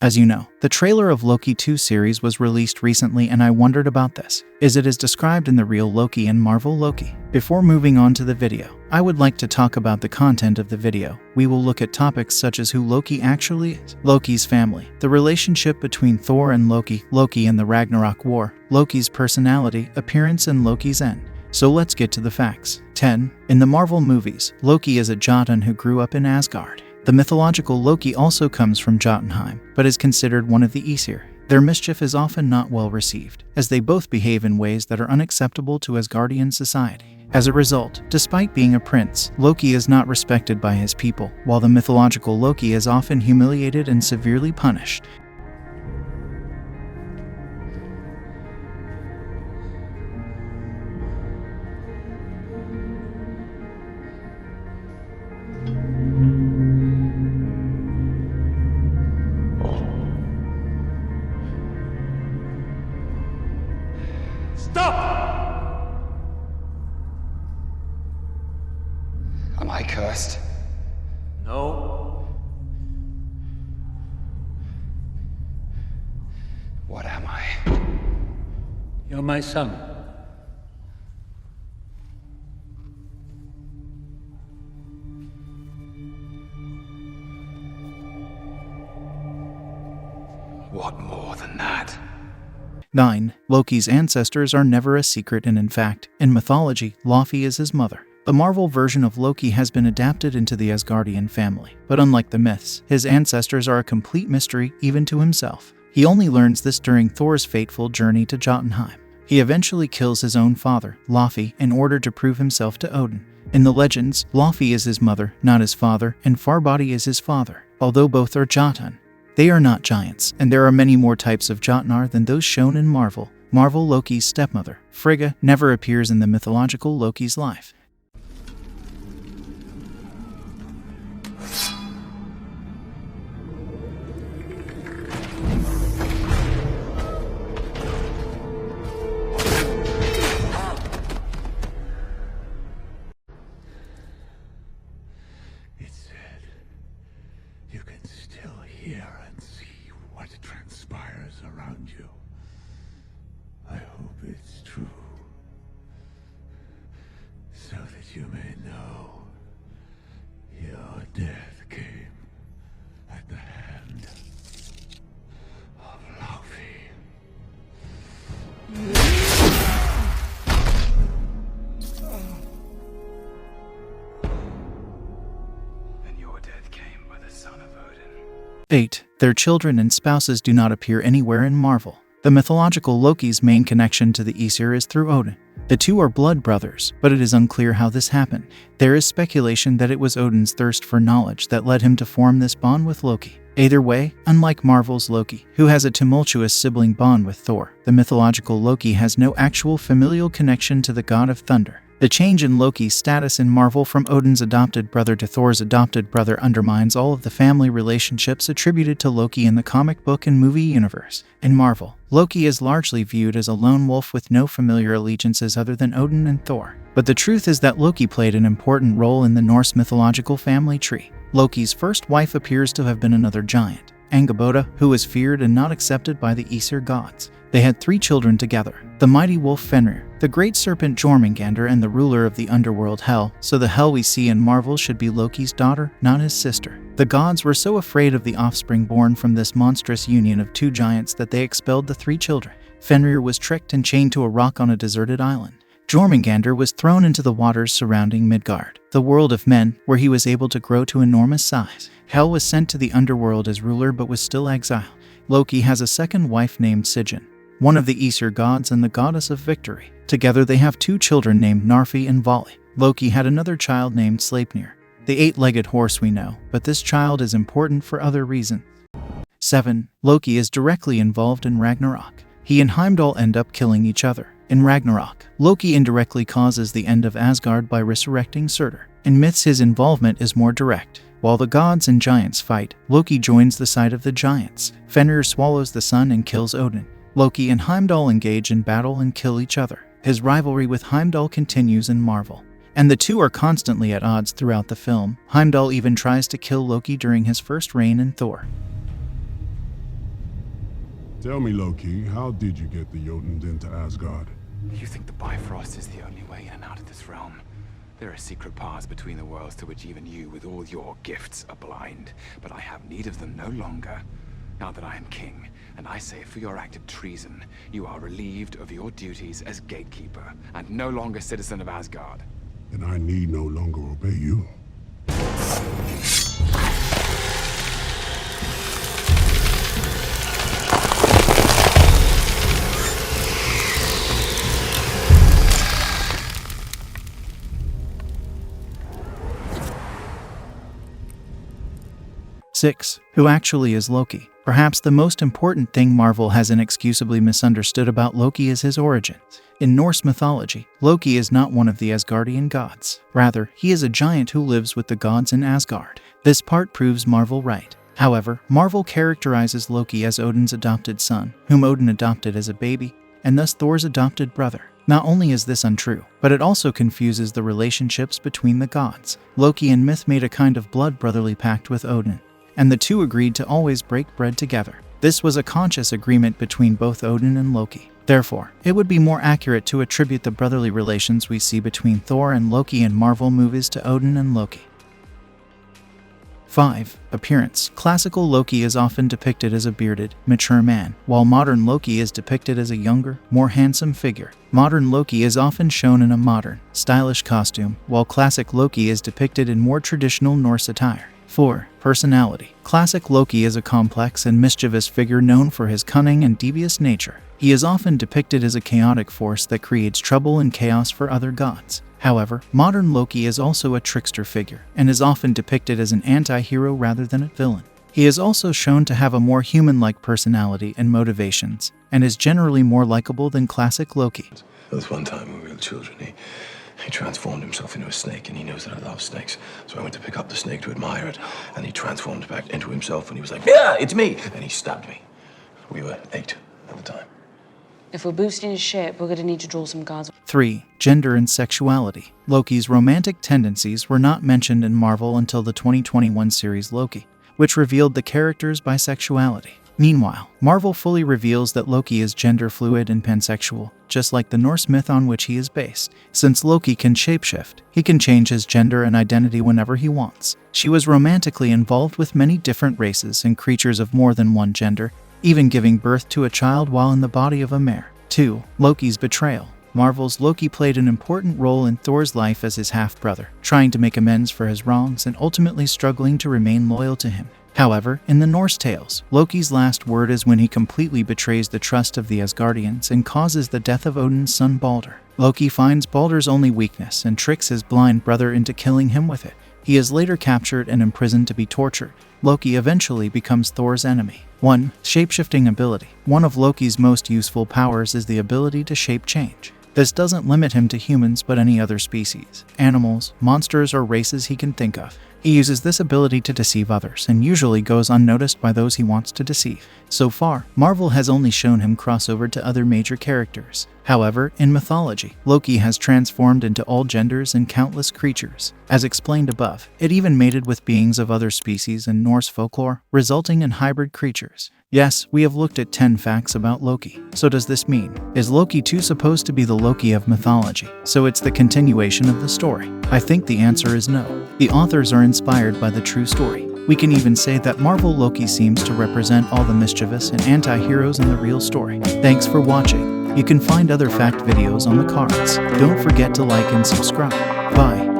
As you know, the trailer of Loki 2 series was released recently and I wondered about this. Is it as described in the real Loki and Marvel Loki? Before moving on to the video, I would like to talk about the content of the video. We will look at topics such as who Loki actually is, Loki's family, the relationship between Thor and Loki, Loki and the Ragnarok War, Loki's personality, appearance and Loki's end. So let's get to the facts. 10. In the Marvel movies, Loki is a Jotun who grew up in Asgard. The mythological Loki also comes from Jotunheim, but is considered one of the Aesir. Their mischief is often not well received, as they both behave in ways that are unacceptable to Asgardian society. As a result, despite being a prince, Loki is not respected by his people, while the mythological Loki is often humiliated and severely punished. Am I cursed? No. What am I? You're my son. What more than that? 9. Loki's ancestors are never a secret and in fact, in mythology, Laufey is his mother. The Marvel version of Loki has been adapted into the Asgardian family, but unlike the myths, his ancestors are a complete mystery even to himself. He only learns this during Thor's fateful journey to Jotunheim. He eventually kills his own father, Laufey, in order to prove himself to Odin. In the legends, Laufey is his mother, not his father, and Farbody is his father, although both are Jotun. They are not giants, and there are many more types of Jotnar than those shown in Marvel. Marvel Loki's stepmother, Frigga, never appears in the mythological Loki's life. It said, you can still hear and see what transpires around you. I hope it's true, so that you may know your death came at the hand of Laufey. And your death came by the son of Odin. 8. Their children and spouses do not appear anywhere in Marvel. The mythological Loki's main connection to the Aesir is through Odin. The two are blood brothers, but it is unclear how this happened. There is speculation that it was Odin's thirst for knowledge that led him to form this bond with Loki. Either way, unlike Marvel's Loki, who has a tumultuous sibling bond with Thor, the mythological Loki has no actual familial connection to the god of thunder. The change in Loki's status in Marvel from Odin's adopted brother to Thor's adopted brother undermines all of the family relationships attributed to Loki in the comic book and movie universe. In Marvel, Loki is largely viewed as a lone wolf with no familiar allegiances other than Odin and Thor. But the truth is that Loki played an important role in the Norse mythological family tree. Loki's first wife appears to have been another giant, Angrboda, who was feared and not accepted by the Aesir gods. They had 3 children together, the mighty wolf Fenrir, the great serpent Jormungandr, and the ruler of the underworld Hel, so the Hel we see in Marvel should be Loki's daughter, not his sister. The gods were so afraid of the offspring born from this monstrous union of 2 giants that they expelled the 3 children. Fenrir was tricked and chained to a rock on a deserted island. Jormungandr was thrown into the waters surrounding Midgard, the world of men, where he was able to grow to enormous size. Hel was sent to the underworld as ruler but was still exiled. Loki has a second wife named Sigyn, one of the Aesir gods and the goddess of victory. Together they have 2 children named Narfi and Vali. Loki had another child named Sleipnir, the 8-legged horse we know, but this child is important for other reasons. 7. Loki is directly involved in Ragnarok. He and Heimdall end up killing each other. In Ragnarok, Loki indirectly causes the end of Asgard by resurrecting Surtur. In myths, his involvement is more direct. While the gods and giants fight, Loki joins the side of the giants. Fenrir swallows the sun and kills Odin. Loki and Heimdall engage in battle and kill each other. His rivalry with Heimdall continues in Marvel, and the two are constantly at odds throughout the film. Heimdall even tries to kill Loki during his first reign in Thor. Tell me, Loki, how did you get the Jotun into Asgard? You think the Bifrost is the only way in and out of this realm? There are secret paths between the worlds to which even you, with all your gifts, are blind. But I have need of them no longer. Now that I am king, and I say for your act of treason, you are relieved of your duties as gatekeeper, and no longer citizen of Asgard. And I need no longer obey you. 6. Who actually is Loki? Perhaps the most important thing Marvel has inexcusably misunderstood about Loki is his origins. In Norse mythology, Loki is not one of the Asgardian gods. Rather, he is a giant who lives with the gods in Asgard. This part proves Marvel right. However, Marvel characterizes Loki as Odin's adopted son, whom Odin adopted as a baby, and thus Thor's adopted brother. Not only is this untrue, but it also confuses the relationships between the gods. Loki and Myth made a kind of blood brotherly pact with Odin, and the two agreed to always break bread together. This was a conscious agreement between both Odin and Loki. Therefore, it would be more accurate to attribute the brotherly relations we see between Thor and Loki in Marvel movies to Odin and Loki. 5. Appearance. Classical Loki is often depicted as a bearded, mature man, while modern Loki is depicted as a younger, more handsome figure. Modern Loki is often shown in a modern, stylish costume, while classic Loki is depicted in more traditional Norse attire. 4. Personality. Classic Loki is a complex and mischievous figure known for his cunning and devious nature. He is often depicted as a chaotic force that creates trouble and chaos for other gods. However, modern Loki is also a trickster figure, and is often depicted as an anti-hero rather than a villain. He is also shown to have a more human-like personality and motivations, and is generally more likable than classic Loki. There was one time when we were children, he transformed himself into a snake, and he knows that I love snakes. So I went to pick up the snake to admire it, and he transformed back into himself, and he was like, "Yeah, it's me!" And he stabbed me. We were 8 at the time. If we're boosting his ship, we're going to need to draw some cards. 3. Gender and sexuality. Loki's romantic tendencies were not mentioned in Marvel until the 2021 series Loki, which revealed the character's bisexuality. Meanwhile, Marvel fully reveals that Loki is gender fluid and pansexual, just like the Norse myth on which he is based. Since Loki can shapeshift, he can change his gender and identity whenever he wants. She was romantically involved with many different races and creatures of more than one gender, even giving birth to a child while in the body of a mare. 2. Loki's betrayal. Marvel's Loki played an important role in Thor's life as his half-brother, trying to make amends for his wrongs and ultimately struggling to remain loyal to him. However, in the Norse tales, Loki's last word is when he completely betrays the trust of the Asgardians and causes the death of Odin's son Balder. Loki finds Balder's only weakness and tricks his blind brother into killing him with it. He is later captured and imprisoned to be tortured. Loki eventually becomes Thor's enemy. 1. Shapeshifting ability. One of Loki's most useful powers is the ability to shape change. This doesn't limit him to humans but any other species, animals, monsters, or races he can think of. He uses this ability to deceive others and usually goes unnoticed by those he wants to deceive. So far, Marvel has only shown him cross over to other major characters. However, in mythology, Loki has transformed into all genders and countless creatures. As explained above, it even mated with beings of other species in Norse folklore, resulting in hybrid creatures. Yes, we have looked at 10 facts about Loki. So does this mean, is Loki too supposed to be the Loki of mythology? So it's the continuation of the story? I think the answer is no. The authors are inspired by the true story. We can even say that Marvel Loki seems to represent all the mischievous and anti-heroes in the real story. Thanks for watching. You can find other fact videos on the cards. Don't forget to like and subscribe. Bye.